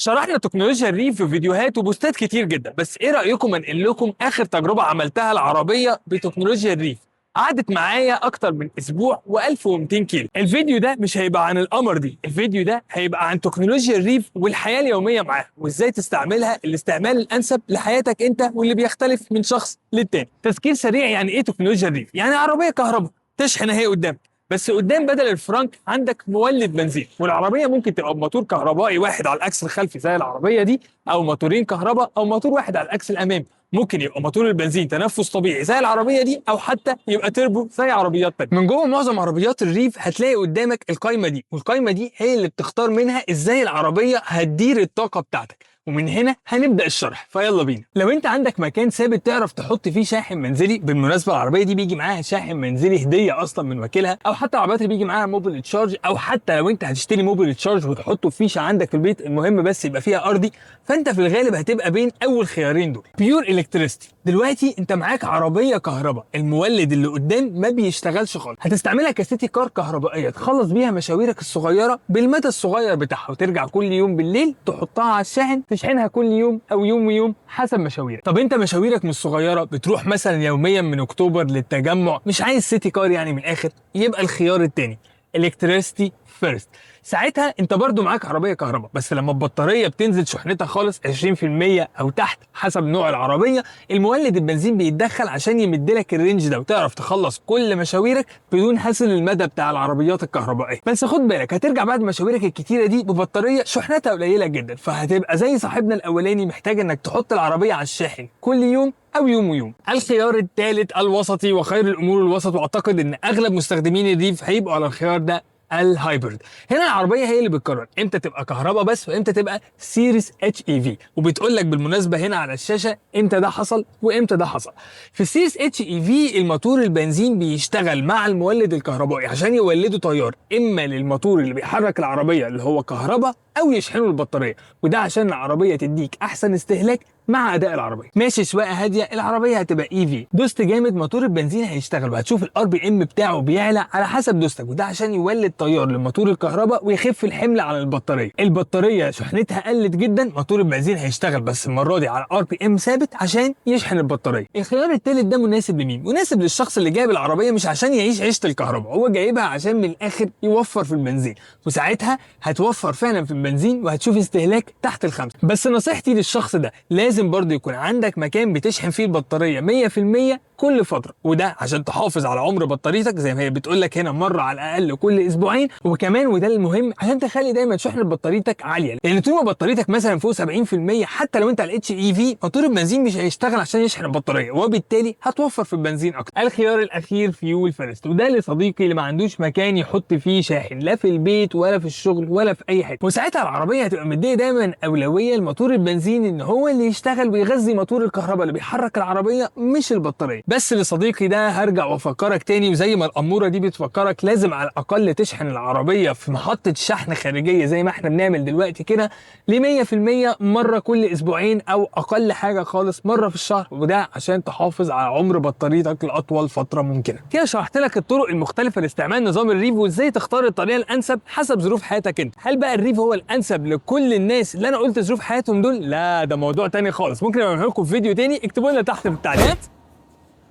شرحنا تكنولوجيا الريف في فيديوهات وبوستات كتير جدا، بس ايه رأيكم انقل لكم اخر تجربة عملتها العربية بتكنولوجيا الريف؟ قعدت معايا اكتر من اسبوع و1200 كيلو. الفيديو ده مش هيبقى عن القمر دي، الفيديو ده هيبقى عن تكنولوجيا الريف والحياة اليومية معاها وازاي تستعملها الاستعمال الانسب لحياتك انت واللي بيختلف من شخص للتاني. تذكير سريع، يعني ايه تكنولوجيا الريف؟ يعني عربية كهرباء تشحن اهي قدامك، بس قدام بدل الفرنك عندك مولد بنزين، والعربيه ممكن تبقى بموتور كهربائي واحد على الاكس الخلفي زي العربيه دي، او موتورين كهرباء، او موتور واحد على الاكس الامامي. ممكن يبقى موتور البنزين تنفس طبيعي زي العربيه دي، او حتى يبقى تربو زي عربيات تانية. من جوه معظم عربيات الريف هتلاقي قدامك القايمه دي، والقايمه دي هي اللي بتختار منها ازاي العربيه هتدير الطاقه بتاعتك. ومن هنا هنبدا الشرح، فيلا بينا. لو انت عندك مكان ثابت تعرف تحط فيه شاحن منزلي، بالمناسبه العربيه دي بيجي معاها شاحن منزلي هديه اصلا من وكيلها، او حتى العربيات اللي بيجي معاها موبيل تشارج، او حتى لو انت هتشتري موبيل تشارج وتحطه في فيشه عندك في البيت، المهم بس يبقى فيها ارضي. فانت في الغالب هتبقى بين اول خيارين دول. بيور الكتريستي، دلوقتي انت معاك عربيه كهرباء، المولد اللي قدام ما بيشتغلش خالص، هتستعملها كسيتي كار كهربائيه تخلص بيها مشاويرك الصغيره بالمدى الصغير بتاعها، وترجع كل يوم بالليل تحطها على الشاحن تشحنها كل يوم او يوم ويوم حسب مشاويرك. طب انت مشاويرك مش صغيره، بتروح مثلا يوميا من اكتوبر للتجمع، مش عايز سيتي كار يعني من الاخر، يبقى الخيار التاني الكتريستي فيرست. ساعتها انت برضو معاك عربيه كهرباء، بس لما البطاريه بتنزل شحنتها خالص 20% او تحت حسب نوع العربيه، المولد البنزين بيتدخل عشان يمدلك الرينج ده وتعرف تخلص كل مشاويرك بدون حسن المدى بتاع العربيات الكهربائيه. بس خد بالك، هترجع بعد مشاويرك الكتيره دي ببطاريه شحنتها قليله جدا، فهتبقى زي صاحبنا الاولاني محتاج انك تحط العربيه على الشاحن كل يوم او يوم ويوم. الخيار الثالث الوسطي، وخير الامور الوسط، واعتقد ان اغلب مستخدمين الريف هيبقوا على الخيار ده، الهايبرد. هنا العربيه هي اللي بتقرر امتى تبقى كهرباء بس وامتى تبقى سيريس اتش اي في، وبتقول لك بالمناسبه هنا على الشاشه امتى ده حصل وامتى ده حصل. في السيريس اتش اي في الموتور البنزين بيشتغل مع المولد الكهربائي عشان يولدوا تيار، اما للموتور اللي بيحرك العربيه اللي هو كهرباء، او يشحنوا البطاريه، وده عشان العربيه تديك احسن استهلاك مع اداء العربيه. ماشي سواقه هاديه، العربيه هتبقى اي في، دوست جامد موتور البنزين هيشتغل، وهتشوف الار بي ام بتاعه بيعلى على حسب دوستك، وده عشان يولد تيار لموتور الكهرباء ويخف الحمل على البطاريه. البطاريه شحنتها قلت جدا، موتور البنزين هيشتغل بس المره دي على ار بي ام ثابت عشان يشحن البطاريه. الخيار الثالث ده مناسب لمين؟ مناسب للشخص اللي جايب العربيه مش عشان يعيش عيشه الكهرباء، هو جايبها عشان من الاخر يوفر في البنزين، وساعتها هتوفر فعلا في البنزين وهتشوف استهلاك تحت الخمسة. بس نصيحتي للشخص ده، لازم برضه يكون عندك مكان بتشحن فيه البطاريه 100% كل فتره، وده عشان تحافظ على عمر بطاريتك زي ما هي بتقول لك هنا مره على الاقل كل اسبوعين. وكمان وده المهم، عشان تخلي دايما شحن بطاريتك عاليه، لان طول ما بطاريتك مثلا فوق 70% حتى لو انت على الاتش اي في، موتور البنزين مش هيشتغل عشان يشحن البطاريه، وبالتالي هتوفر في البنزين اكتر. الخيار الاخير فيول فيرست، وده لصديقي اللي ما عندوش مكان يحط فيه شاحن، لا في البيت ولا في الشغل ولا في اي حته، وساعتها العربيه هتبقى مديه دايما اولويه لموتور البنزين ان هو اللي يشتغل ويغذي موتور الكهرباء اللي بيحرك العربيه مش البطاريه. بس لصديقي ده هرجع وافكرك تاني، وزي ما الاموره دي بتفكرك، لازم على الاقل تشحن العربيه في محطه شحن خارجيه زي ما احنا بنعمل دلوقتي كده ل 100% مره كل اسبوعين، او اقل حاجه خالص مره في الشهر، وده عشان تحافظ على عمر بطاريتك لاطول فتره ممكنه. كده شرحت لك الطرق المختلفه لاستعمال نظام الريف، وازاي تختار الطريقه الانسب حسب ظروف حياتك انت. هل بقى الريف هو الانسب لكل الناس اللي انا قلت ظروف حياتهم دول؟ لا، ده موضوع تاني خالص، ممكن اعمله لكم في فيديو تاني، اكتبوا لنا تحت في التعليقات.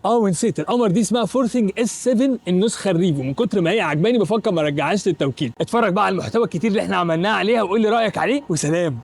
ونسيت القمر دي اسمها فورثينج اس 7 النسخه الريف، ومن كتر ما هي عجباني بفكر ما ارجعهاش للتوكيل. اتفرج بقى على المحتوى الكتير اللي احنا عملناه عليها وقول لي رايك عليه، وسلام.